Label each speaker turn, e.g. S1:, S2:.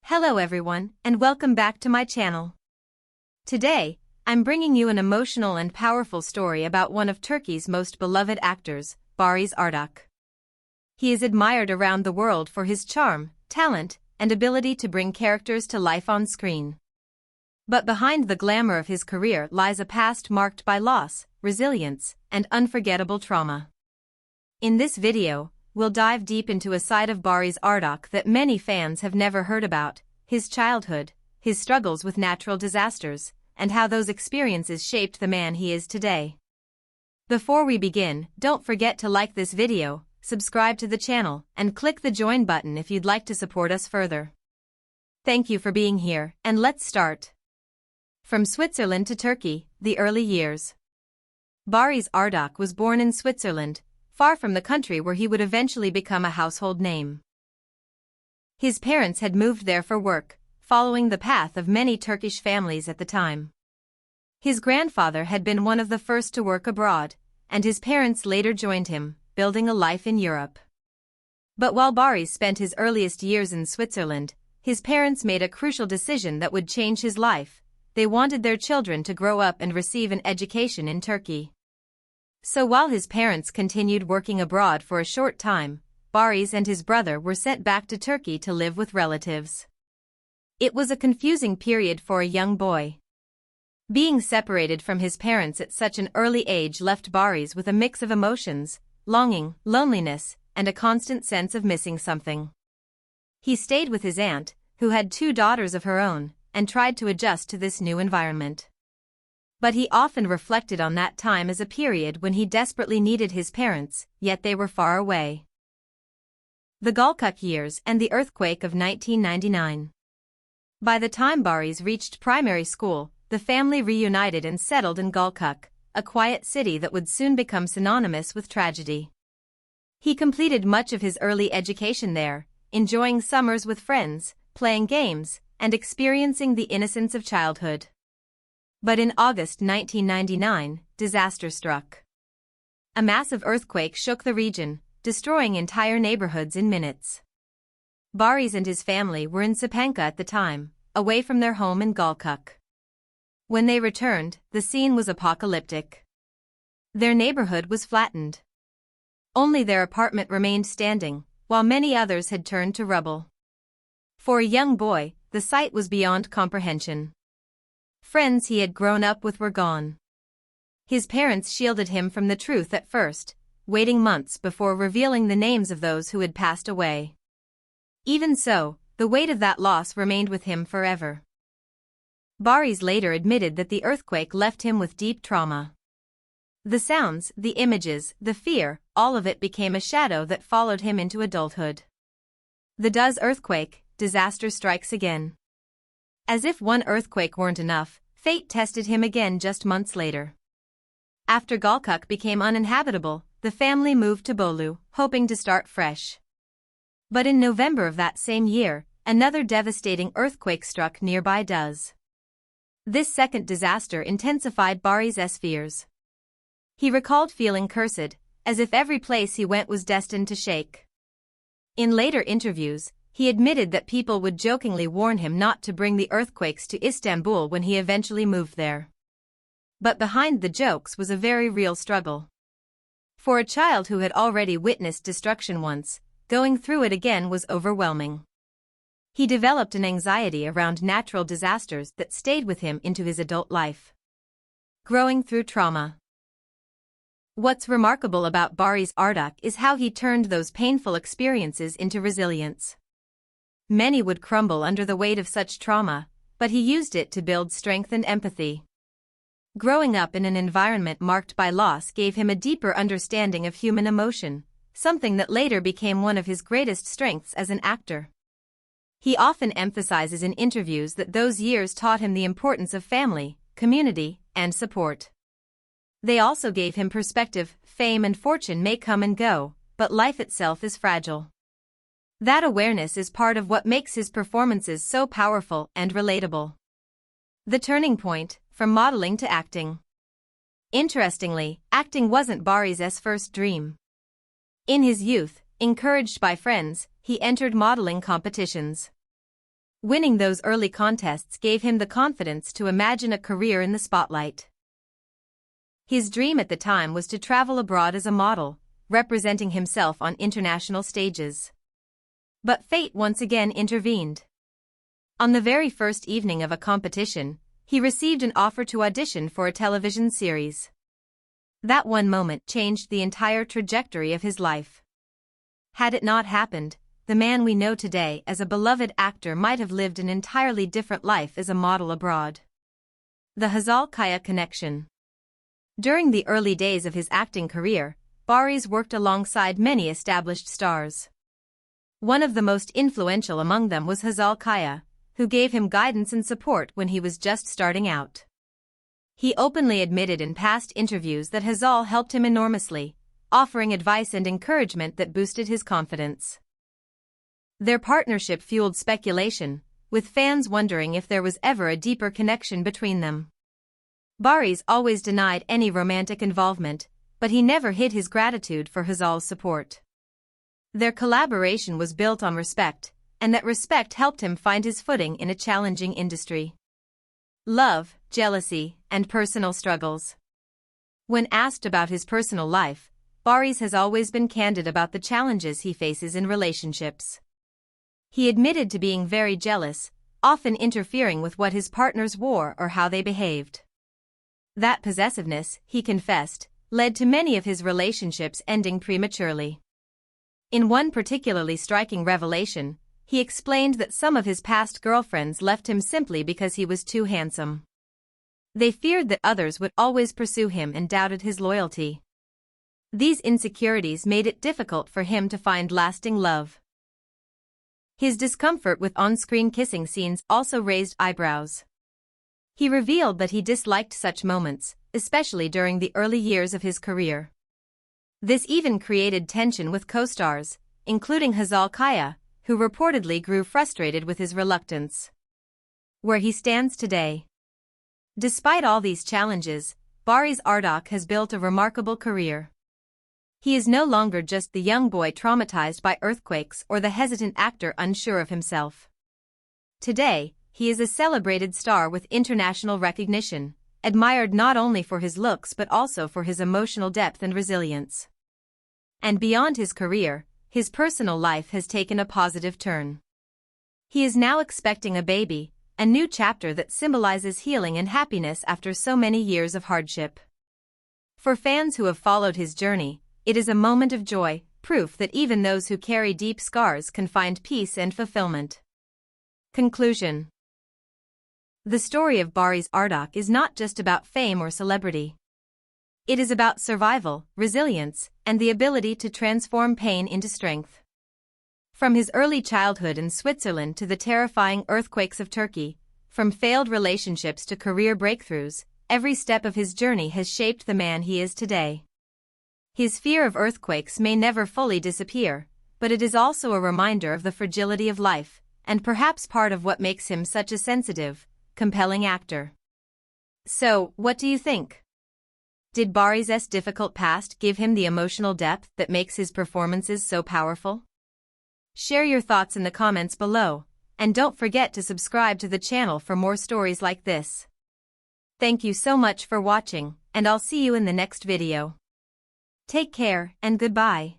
S1: Hello everyone, and welcome back to my channel. Today, I'm bringing you an emotional and powerful story about one of Turkey's most beloved actors, Barış Arduç. He is admired around the world for his charm, talent, and ability to bring characters to life on screen. But behind the glamour of his career lies a past marked by loss, resilience, and unforgettable trauma. In this video, we'll dive deep into a side of Barış Arduç that many fans have never heard about: his childhood, his struggles with natural disasters, and how those experiences shaped the man he is today. Before we begin, don't forget to like this video, subscribe to the channel, and click the join button if you'd like to support us further. Thank you for being here, and let's start. From Switzerland to Turkey, the early years. Barış Arduç was born in Switzerland, far from the country where he would eventually become a household name. His parents had moved there for work, following the path of many Turkish families at the time. His grandfather had been one of the first to work abroad, and his parents later joined him, building a life in Europe. But while Barış spent his earliest years in Switzerland, his parents made a crucial decision that would change his life. They wanted their children to grow up and receive an education in Turkey. So while his parents continued working abroad for a short time, Barış and his brother were sent back to Turkey to live with relatives. It was a confusing period for a young boy. Being separated from his parents at such an early age left Barış with a mix of emotions: longing, loneliness, and a constant sense of missing something. He stayed with his aunt, who had 2 daughters of her own, and tried to adjust to this new environment. But he often reflected on that time as a period when he desperately needed his parents, yet they were far away. The Golcuk years and the earthquake of 1999. By the time Barış reached primary school, the family reunited and settled in Golcuk, a quiet city that would soon become synonymous with tragedy. He completed much of his early education there, enjoying summers with friends, playing games, and experiencing the innocence of childhood. But in August 1999, disaster struck. A massive earthquake shook the region, destroying entire neighborhoods in minutes. Barış and his family were in Sapanca at the time, away from their home in Golcuk. When they returned, the scene was apocalyptic. Their neighborhood was flattened. Only their apartment remained standing, while many others had turned to rubble. For a young boy, the sight was beyond comprehension. Friends he had grown up with were gone. His parents shielded him from the truth at first, waiting months before revealing the names of those who had passed away. Even so, the weight of that loss remained with him forever. Barış later admitted that the earthquake left him with deep trauma. The sounds, the images, the fear, all of it became a shadow that followed him into adulthood. The does earthquake, disaster strikes again. As if one earthquake weren't enough, fate tested him again just months later. After Golcuk became uninhabitable, the family moved to Bolu, hoping to start fresh. But in November of that same year, another devastating earthquake struck nearby Duz. This second disaster intensified Barış's fears. He recalled feeling cursed, as if every place he went was destined to shake. In later interviews, he admitted that people would jokingly warn him not to bring the earthquakes to Istanbul when he eventually moved there. But behind the jokes was a very real struggle. For a child who had already witnessed destruction once, going through it again was overwhelming. He developed an anxiety around natural disasters that stayed with him into his adult life. Growing through trauma. What's remarkable about Barış Arduç is how he turned those painful experiences into resilience. Many would crumble under the weight of such trauma, but he used it to build strength and empathy. Growing up in an environment marked by loss gave him a deeper understanding of human emotion, something that later became one of his greatest strengths as an actor. He often emphasizes in interviews that those years taught him the importance of family, community, and support. They also gave him perspective. Fame and fortune may come and go, but life itself is fragile. That awareness is part of what makes his performances so powerful and relatable. The turning point, from modeling to acting. Interestingly, acting wasn't Barış's first dream. In his youth, encouraged by friends, he entered modeling competitions. Winning those early contests gave him the confidence to imagine a career in the spotlight. His dream at the time was to travel abroad as a model, representing himself on international stages. But fate once again intervened. On the very first evening of a competition, he received an offer to audition for a television series. That one moment changed the entire trajectory of his life. Had it not happened, the man we know today as a beloved actor might have lived an entirely different life as a model abroad. The Hazal Kaya connection. During the early days of his acting career, Barış worked alongside many established stars. One of the most influential among them was Hazal Kaya, who gave him guidance and support when he was just starting out. He openly admitted in past interviews that Hazal helped him enormously, offering advice and encouragement that boosted his confidence. Their partnership fueled speculation, with fans wondering if there was ever a deeper connection between them. Barış always denied any romantic involvement, but he never hid his gratitude for Hazal's support. Their collaboration was built on respect, and that respect helped him find his footing in a challenging industry. Love, jealousy, and personal struggles. When asked about his personal life, Barış has always been candid about the challenges he faces in relationships. He admitted to being very jealous, often interfering with what his partners wore or how they behaved. That possessiveness, he confessed, led to many of his relationships ending prematurely. In one particularly striking revelation, he explained that some of his past girlfriends left him simply because he was too handsome. They feared that others would always pursue him and doubted his loyalty. These insecurities made it difficult for him to find lasting love. His discomfort with on-screen kissing scenes also raised eyebrows. He revealed that he disliked such moments, especially during the early years of his career. This even created tension with co-stars, including Hazal Kaya, who reportedly grew frustrated with his reluctance. Where he stands today. Despite all these challenges, Barış Arduç has built a remarkable career. He is no longer just the young boy traumatized by earthquakes or the hesitant actor unsure of himself. Today, he is a celebrated star with international recognition, admired not only for his looks but also for his emotional depth and resilience. And beyond his career, his personal life has taken a positive turn. He is now expecting a baby, a new chapter that symbolizes healing and happiness after so many years of hardship. For fans who have followed his journey, it is a moment of joy, proof that even those who carry deep scars can find peace and fulfillment. Conclusion. The story of Barış Arduç is not just about fame or celebrity. It is about survival, resilience, and the ability to transform pain into strength. From his early childhood in Switzerland to the terrifying earthquakes of Turkey, from failed relationships to career breakthroughs, every step of his journey has shaped the man he is today. His fear of earthquakes may never fully disappear, but it is also a reminder of the fragility of life, and perhaps part of what makes him such a sensitive, compelling actor. So, what do you think? Did Barış's difficult past give him the emotional depth that makes his performances so powerful? Share your thoughts in the comments below, and don't forget to subscribe to the channel for more stories like this. Thank you so much for watching, and I'll see you in the next video. Take care, and goodbye.